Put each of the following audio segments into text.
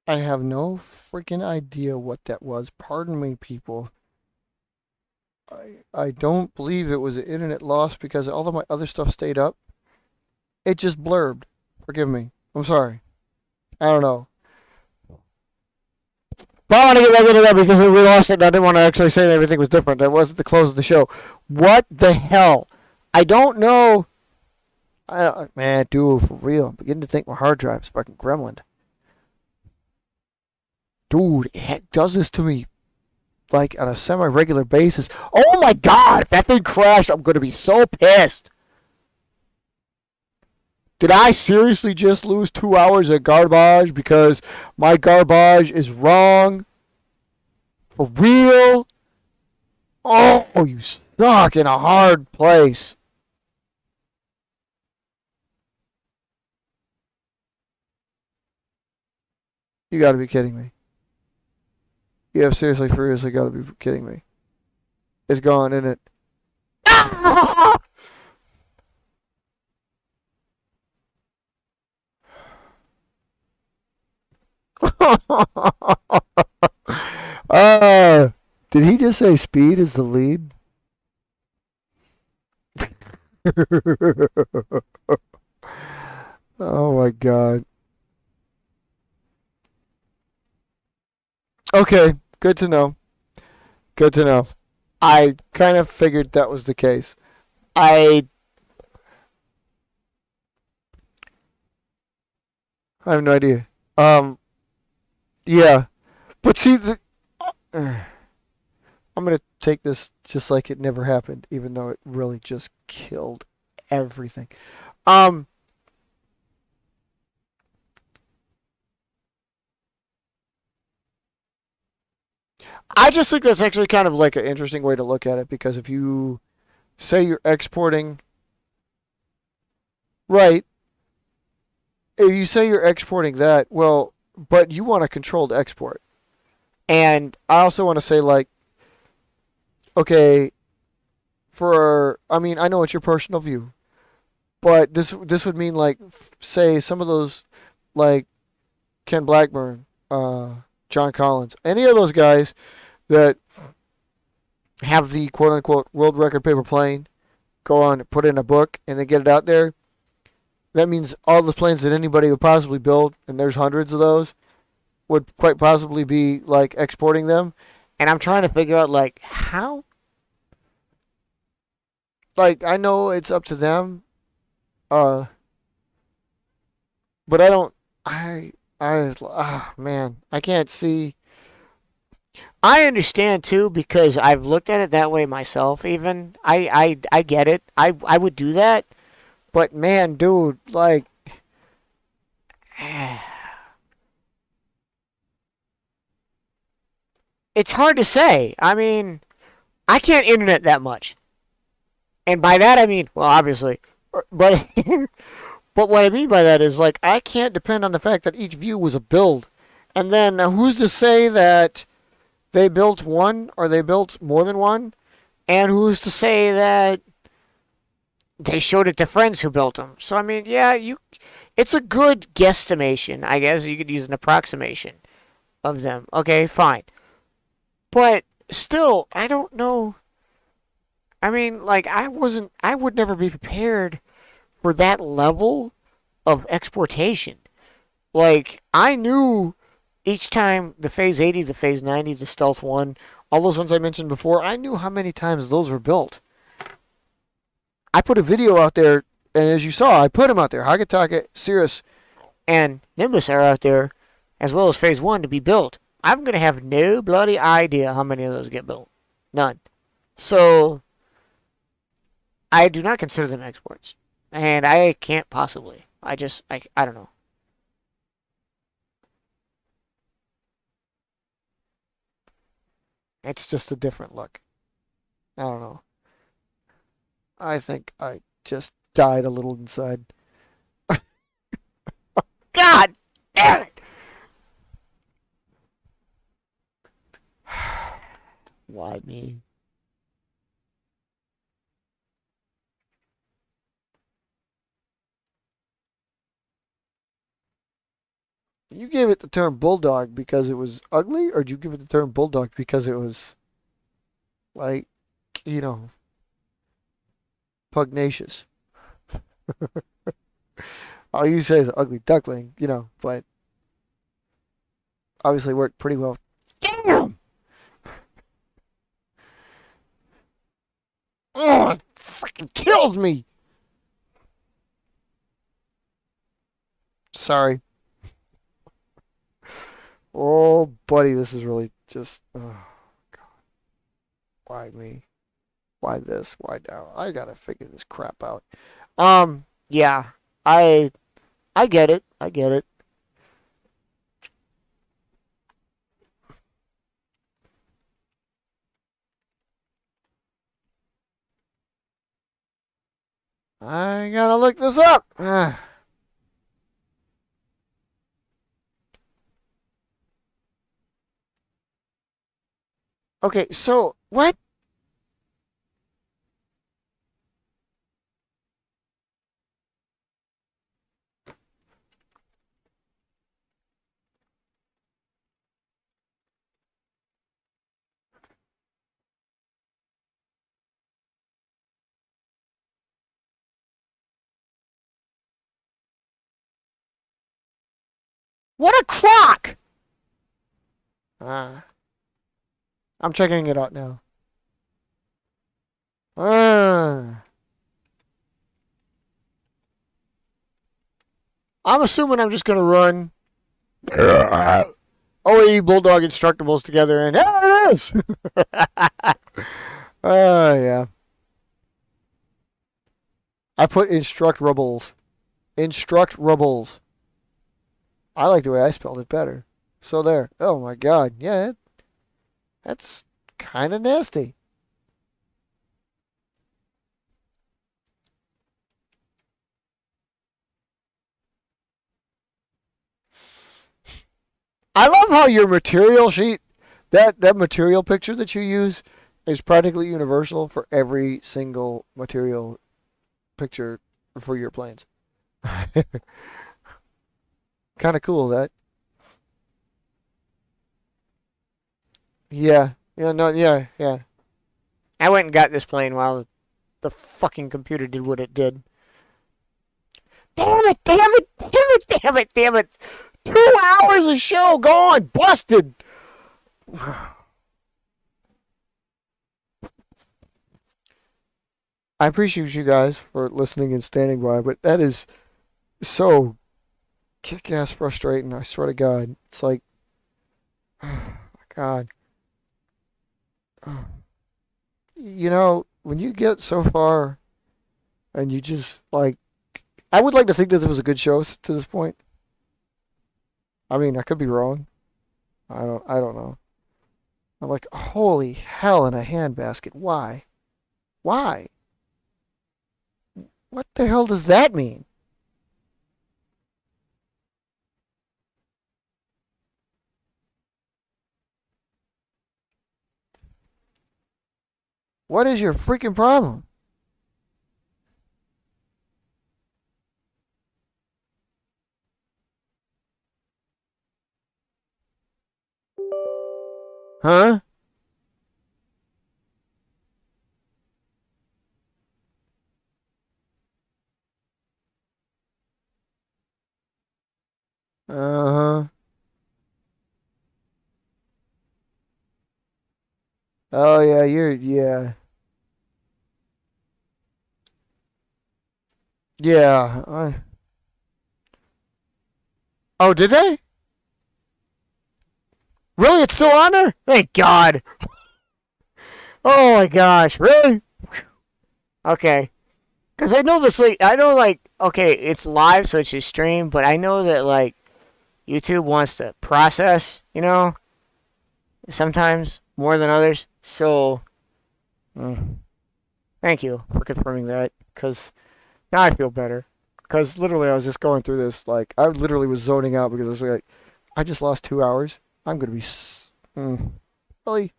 I have no freaking idea what that was. Pardon me, people. I don't believe it was an internet loss because all of my other stuff stayed up. It just blurbed. Forgive me. I'm sorry. I don't know. But I want to get back into that because we lost it and I didn't want to actually say that everything was different. That wasn't the close of the show. What the hell? I don't know. Man, dude, for real. I'm beginning to think my hard drive is fucking gremlin. Dude, it does this to me like on a semi-regular basis. Oh my god, if that thing crashed, I'm gonna be so pissed. Did I seriously just lose 2 hours of garbage because my garbage is wrong? For real? Oh, you stuck in a hard place. You gotta be kidding me. You have seriously gotta be kidding me. It's gone, isn't it? uh, did he just say speed is the lead? Oh my god. Okay, good to know. Good to know. I kind of figured that was the case. I I have no idea. Yeah, but see, I'm gonna take this just like it never happened, even though it really just killed everything. Um, I just think that's actually kind of like an interesting way to look at it because if you say you're exporting, right, if you say you're exporting that, well, but you want a controlled export. And I also want to say, like, okay, I mean, I know it's your personal view, but this would mean like, say some of those, like Ken Blackburn, John Collins, any of those guys that have the quote unquote world record paper plane, go on put it in a book and then get it out there. That means all the planes that anybody would possibly build, and there's hundreds of those, would quite possibly be like exporting them. And I'm trying to figure out like how. Like I know it's up to them, uh, but I don't. Man, I can't see. I understand too because I've looked at it that way myself. Even I get it. I would do that, but man, dude, like, it's hard to say. I mean, I can't internet that much, and by that I mean, well, obviously, but but what I mean by that is like I can't depend on the fact that each view was a build, and then who's to say that they built one or they built more than one, and who's to say that they showed it to friends who built them? So I mean, yeah, it's a good guesstimation. I guess you could use an approximation of them. Okay, fine, but still, I don't know. I mean, like I would never be prepared for that level of exportation. Like I knew each time the Phase 80, the Phase 90, the Stealth 1, all those ones I mentioned before, I knew how many times those were built. I put a video out there, and as you saw, I put them out there. Hagataka, Cirrus, and Nimbus are out there, as well as Phase 1 to be built. I'm going to have no bloody idea how many of those get built. None. So, I do not consider them exports. And I can't possibly. I don't know. It's just a different look. I don't know. I think I just died a little inside. God damn it! Why me? You gave it the term bulldog because it was ugly, or did you give it the term bulldog because it was like, you know, pugnacious? All you say is ugly duckling, but obviously worked pretty well. Damn! Oh, it freaking killed me! Sorry. Oh, buddy, this is really just. Oh, God. Why me? Why this? Why now? I gotta figure this crap out. Yeah. I I get it. I get it. I gotta look this up. Okay, so what? What a crock! Uh, I'm checking it out now. I'm assuming I'm just gonna run OAE Bulldog Instructables together, and there it is. Yeah. I put instruct rubbles. Instruct rubbles. I like the way I spelled it better. So there. Oh my God. Yeah, that's kind of nasty. I love how your material sheet, that material picture that you use, is practically universal for every single material picture for your planes. Kind of cool that. Yeah. Yeah. No. Yeah. Yeah. I went and got this plane while the fucking computer did what it did. Damn it! Damn it! Damn it! Damn it! Damn it! 2 hours of show gone, busted. I appreciate you guys for listening and standing by, but that is so kick-ass frustrating. I swear to God, it's like, oh God, when you get so far and you just like, I would like to think that it was a good show to this point. I mean, I could be wrong. I don't know. I'm like, holy hell in a handbasket. Why? Why? What the hell does that mean? What is your freaking problem? Huh? Uh-huh. Oh yeah, yeah. Yeah. Oh, did they? Really? It's still on there? Thank God. Oh my gosh. Really? Okay. Because I know this, like, okay, it's live, so it's just streamed, but I know that, like, YouTube wants to process, sometimes more than others. So, mm, thank you for confirming that, because now I feel better. Because literally, I was just going through this, like, I literally was zoning out because I was like, I just lost 2 hours. I'm going to be, really?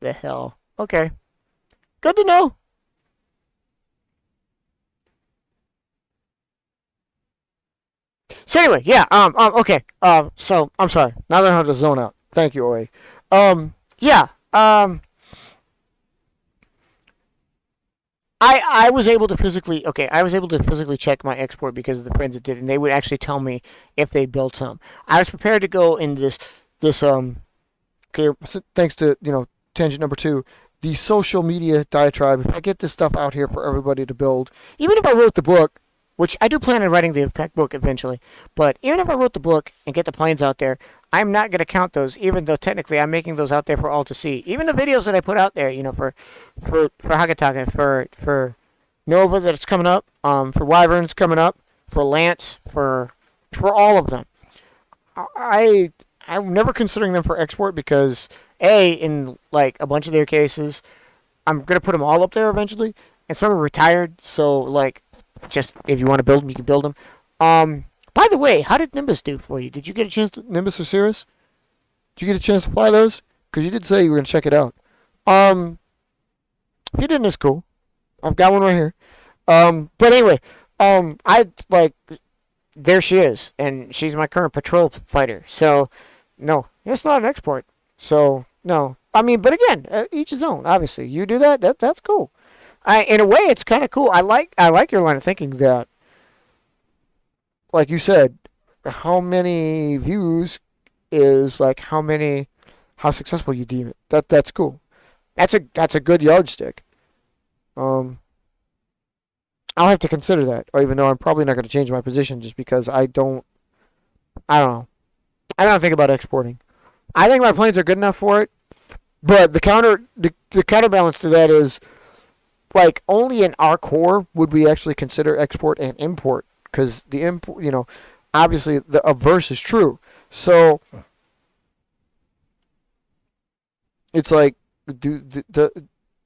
The hell? Okay. Good to know. So anyway, yeah. Okay. So I'm sorry. Now that I know how to zone out. Thank you, Oi. Yeah. I was able to physically check my export because of the friends that did, and they would actually tell me if they built some. I was prepared to go into this. Okay, thanks to tangent number two, the social media diatribe. If I get this stuff out here for everybody to build, even if I wrote the book, which I do plan on writing the IVPAC book eventually, but even if I wrote the book and get the planes out there, I'm not going to count those, even though technically I'm making those out there for all to see. Even the videos that I put out there, for Hagataka, for Nova that's coming up, for Wyvern's coming up, for Lance, for all of them. I'm never considering them for export because in like a bunch of their cases, I'm gonna put them all up there eventually, and some are retired. So like, just if you want to build them, you can build them. By the way, how did Nimbus do for you? Did you get a chance to Nimbus or Cirrus? Did you get a chance to fly those? Because you did say you were gonna check it out. If you didn't, it's cool. I've got one right here. But anyway, I like there she is, and she's my current patrol fighter. So no, it's not an export. So no, I mean, but again, each his own. Obviously, you do that. That's cool. In a way, it's kind of cool. I like your line of thinking that, like you said, how many views is like how successful you deem it. That's cool. That's a good yardstick. Um, I'll have to consider that, or even though I'm probably not going to change my position just because I don't know. I don't think about exporting. I think my planes are good enough for it, but the counterbalance to that is like only in our core would we actually consider export and import because the import, obviously the obverse is true. So it's like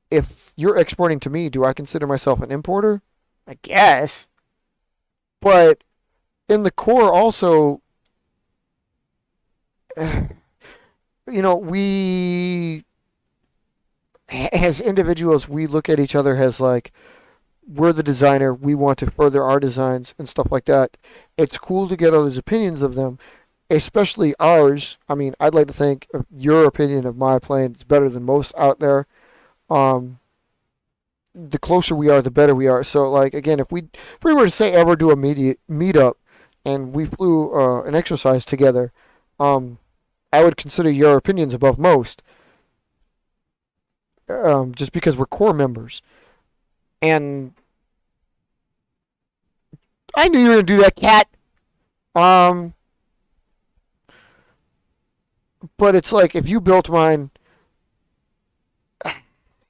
if you're exporting to me, do I consider myself an importer? I guess, but in the core also, we as individuals we look at each other as like we're the designer, we want to further our designs and stuff like that. It's cool to get others' opinions of them, especially ours. I mean, I'd like to think your opinion of my plane is better than most out there. Um, the closer we are, the better we are. So, like again, if we were to say ever do a meetup, and we flew an exercise together, I would consider your opinions above most, just because we're core members. And I knew you were gonna do that, cat. Um, but it's like if you built mine,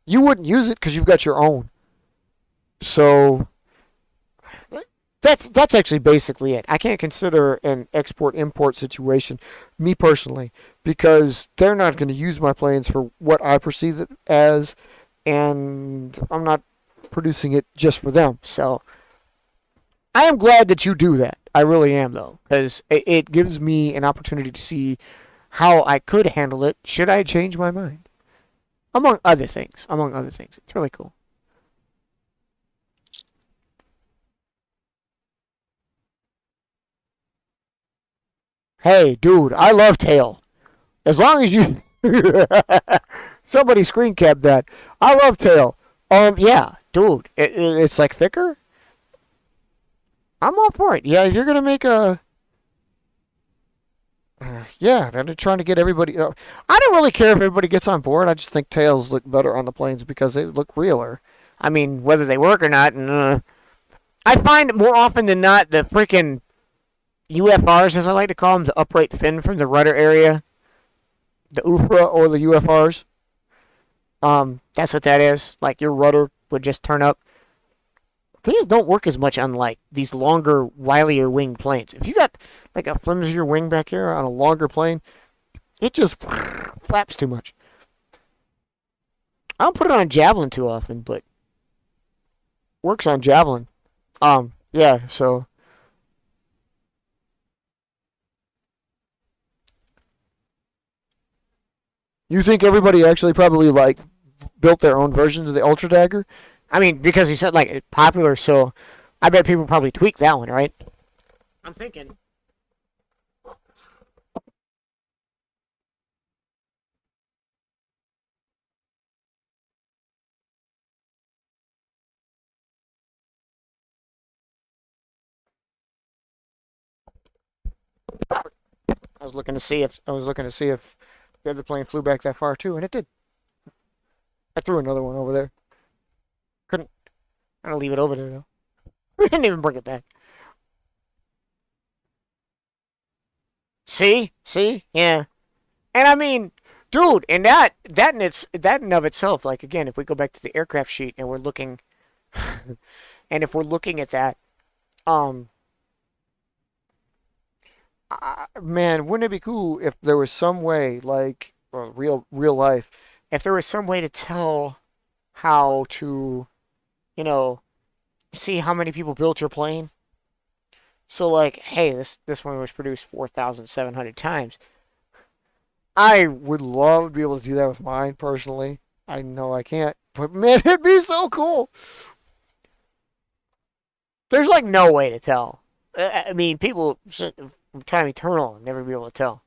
you wouldn't use it because you've got your own. So that's actually basically it. I can't consider an export import situation, me personally, because they're not going to use my planes for what I perceive it as, and I'm not producing it just for them. So I am glad that you do that. I really am, though, because it gives me an opportunity to see how I could handle it should I change my mind. Among other things. Among other things. It's really cool. Hey, dude, I love tail. As long as you somebody screen capped that. I love tail. Yeah, dude, it's like thicker. I'm all for it. Yeah, if you're gonna make a yeah, they're trying to get everybody. I don't really care if everybody gets on board. I just think tails look better on the planes because they look realer. I mean, whether they work or not, I find more often than not the freaking UFRs, as I like to call them, the upright fin from the rudder area, the UFRA or the UFRs. That's what that is. Like your rudder would just turn up. These don't work as much on like these longer, wilier wing planes. If you got like a flimsier wing back here on a longer plane, it just flaps too much. I don't put it on Javelin too often, but works on Javelin. Yeah. So you think everybody actually probably like built their own versions of the Ultra Dagger? I mean, because he said like it's popular, so I bet people probably tweak that one, right? I'm thinking. I was looking to see if the other plane flew back that far too, and it did. I threw another one over there. Couldn't. I don't leave it over there though. We didn't even bring it back. See, yeah. And I mean, dude, and that in of itself, like again, if we go back to the aircraft sheet and we're looking, and if we're looking at that, um, man, wouldn't it be cool if there was some way, like real life, if there was some way to tell how to, you know, see how many people built your plane. So like, hey, this one was produced 4,700 times. I would love to be able to do that with mine personally. I know I can't, but man, it'd be so cool. There's like no way to tell. I mean, people from time eternal will never be able to tell.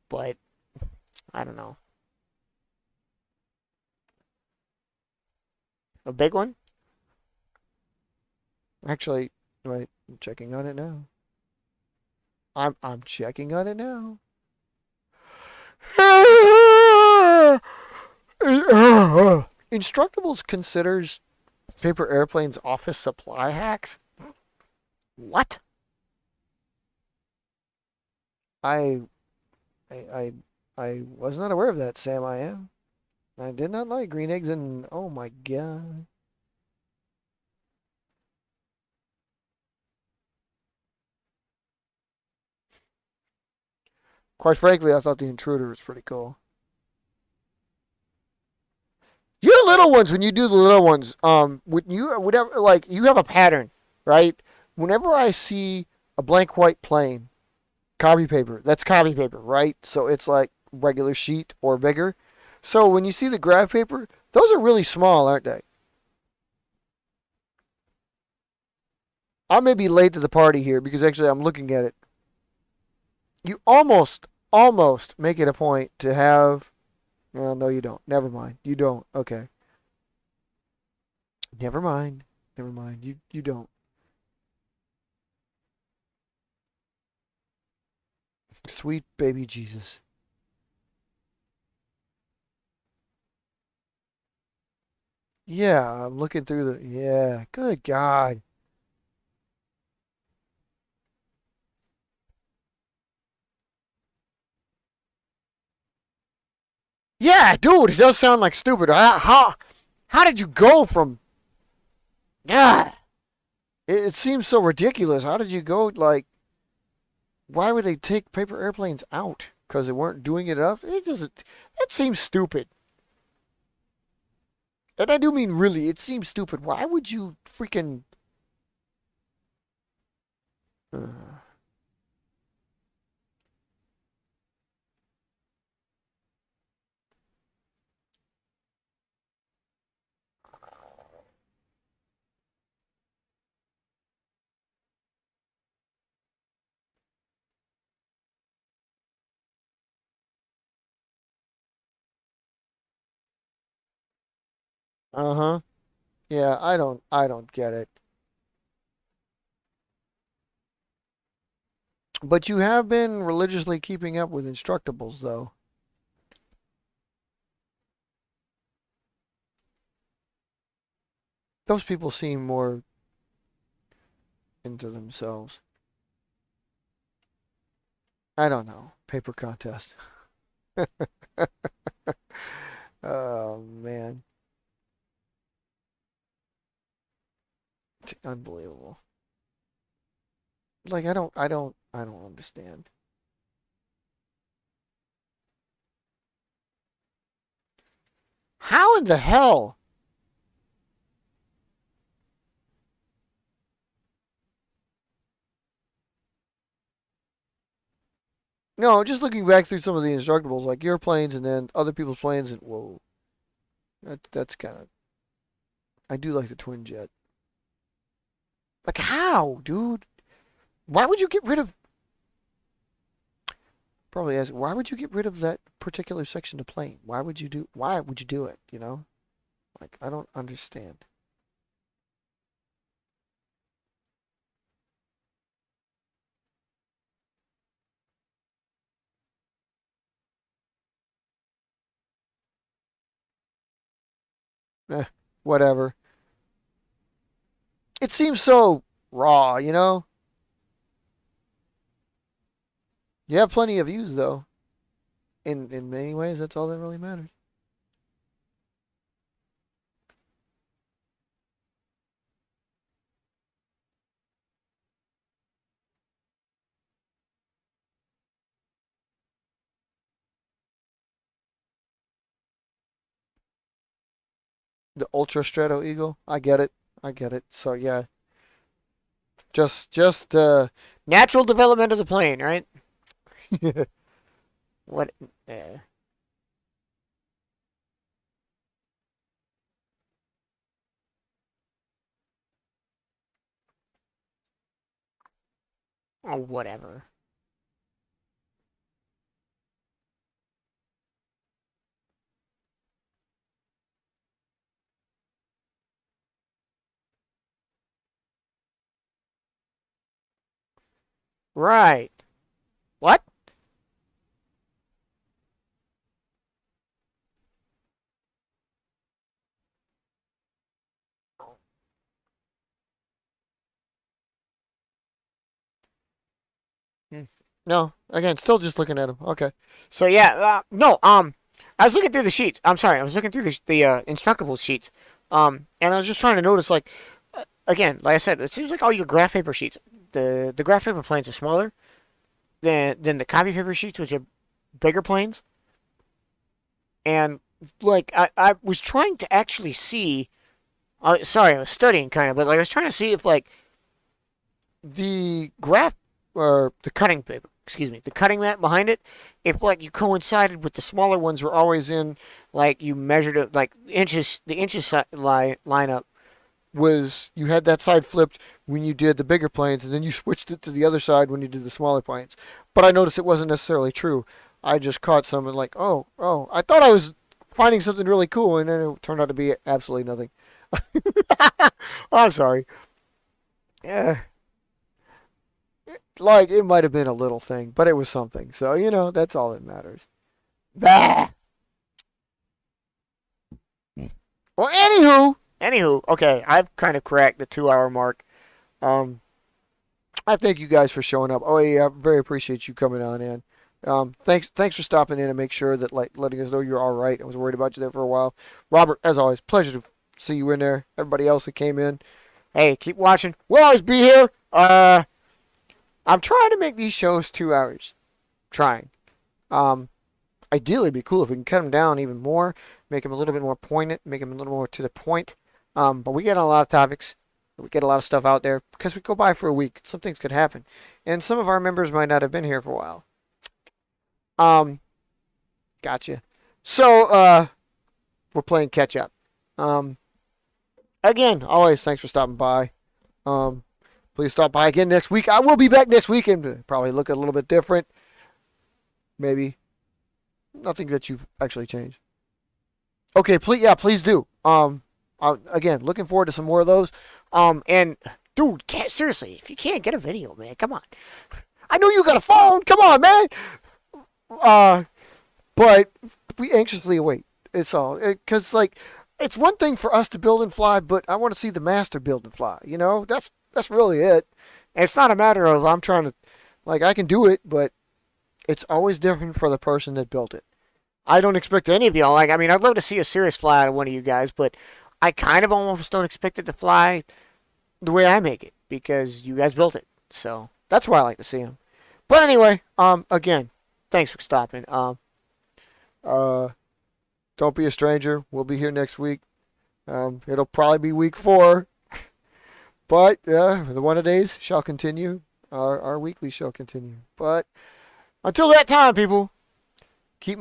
But I don't know. A big one? Actually, wait, I'm checking on it now. I'm checking on it now. Instructables considers paper airplanes office supply hacks. What? I I I was not aware of that, Sam. I am. I did not like green eggs and oh my god. Quite frankly, I thought the intruder was pretty cool. Your little ones, when you do the little ones, when you whatever, like you have a pattern, right? Whenever I see a blank white plane, copy paper, that's copy paper, right? So it's like regular sheet or bigger. So when you see the graph paper, those are really small, aren't they? I may be late to the party here because actually I'm looking at it. You almost make it a point to have. Well, no, you don't. Never mind. You don't. Okay. Never mind. Never mind. You don't. Sweet baby Jesus. Yeah, I'm looking through the. Yeah, good God. Yeah, dude, it does sound like stupid. How did you go from? Yeah, it seems so ridiculous. How did you go like? Why would they take paper airplanes out? Because they weren't doing it enough? It doesn't. That seems stupid. And I do mean really. It seems stupid. Why would you freaking? Uh huh. Yeah, I don't get it. But you have been religiously keeping up with Instructables, though. Those people seem more into themselves. I don't know. Paper contest. Oh man, unbelievable. Like I don't understand. How in the hell? No, just looking back through some of the Instructables, like your planes and then other people's planes, and whoa, that's kind of. I do like the twin jet. Like how, dude? Why would you get rid of? Probably ask. Why would you get rid of that particular section of plane? Why would you do? Why would you do it? You know, like I don't understand. whatever. It seems so raw, You have plenty of views though. In many ways, that's all that really matters. The Ultra Strato Eagle, I get it. I get it. So yeah, just Natural development of the plane, right? What? Uh, oh, whatever. Right. What? Hmm. no. Again, still just looking at them. Okay. So yeah, no. I was looking through the sheets. I'm sorry, I was looking through the instructable sheets. And I was just trying to notice, like, again, like I said, it seems like all your graph paper sheets, the graph paper planes are smaller than the copy paper sheets, which are bigger planes. And like, I was trying to actually see. Sorry, I was studying kind of, but like I was trying to see if like the graph or the cutting paper, excuse me, the cutting mat behind it, if like you coincided with the smaller ones were always in, like you measured it like inches, the inches line up was you had that side flipped when you did the bigger planes, and then you switched it to the other side when you did the smaller planes. But I noticed it wasn't necessarily true. I just caught some and like, oh, I thought I was finding something really cool, and then it turned out to be absolutely nothing. I'm sorry. Yeah, like it might have been a little thing, but it was something. So that's all that matters. bah. Well, anywho, okay, I've kind of cracked the 2 hour mark. Um, I thank you guys for showing up. Oh yeah, I very appreciate you coming on in. Thanks for stopping in and make sure that like letting us know you're all right. I was worried about you there for a while. Robert, as always, pleasure to see you in there. Everybody else that came in, hey, keep watching. We'll always be here. I'm trying to make these shows 2 hours. Trying. Um, Ideally, it'd be cool if we can cut them down even more, make them a little bit more poignant, make them a little more to the point. But we get a lot of topics. We get a lot of stuff out there because we go by for a week. Some things could happen, and some of our members might not have been here for a while. Um, Gotcha. So, we're playing catch up. Um, Again, always thanks for stopping by. Um, Please stop by again next week. I will be back next week and probably look a little bit different. Maybe nothing that you've actually changed. Okay, please do. Again, looking forward to some more of those. And dude, seriously, if you can't get a video, man, come on. I know you got a phone. Come on, man. Uh, but we anxiously await. It's all because like it's one thing for us to build and fly, but I want to see the master build and fly. That's really it. And it's not a matter of I'm trying to like I can do it, but it's always different for the person that built it. I don't expect any of y'all. Like, I mean, I'd love to see a serious fly out of one of you guys, but I kind of almost don't expect it to fly the way I make it because you guys built it. So that's why I like to see them. But anyway, again, thanks for stopping. Uh, don't be a stranger. We'll be here next week. It'll probably be week 4, but the one a days shall continue. Our weekly shall continue. But until that time, people, keep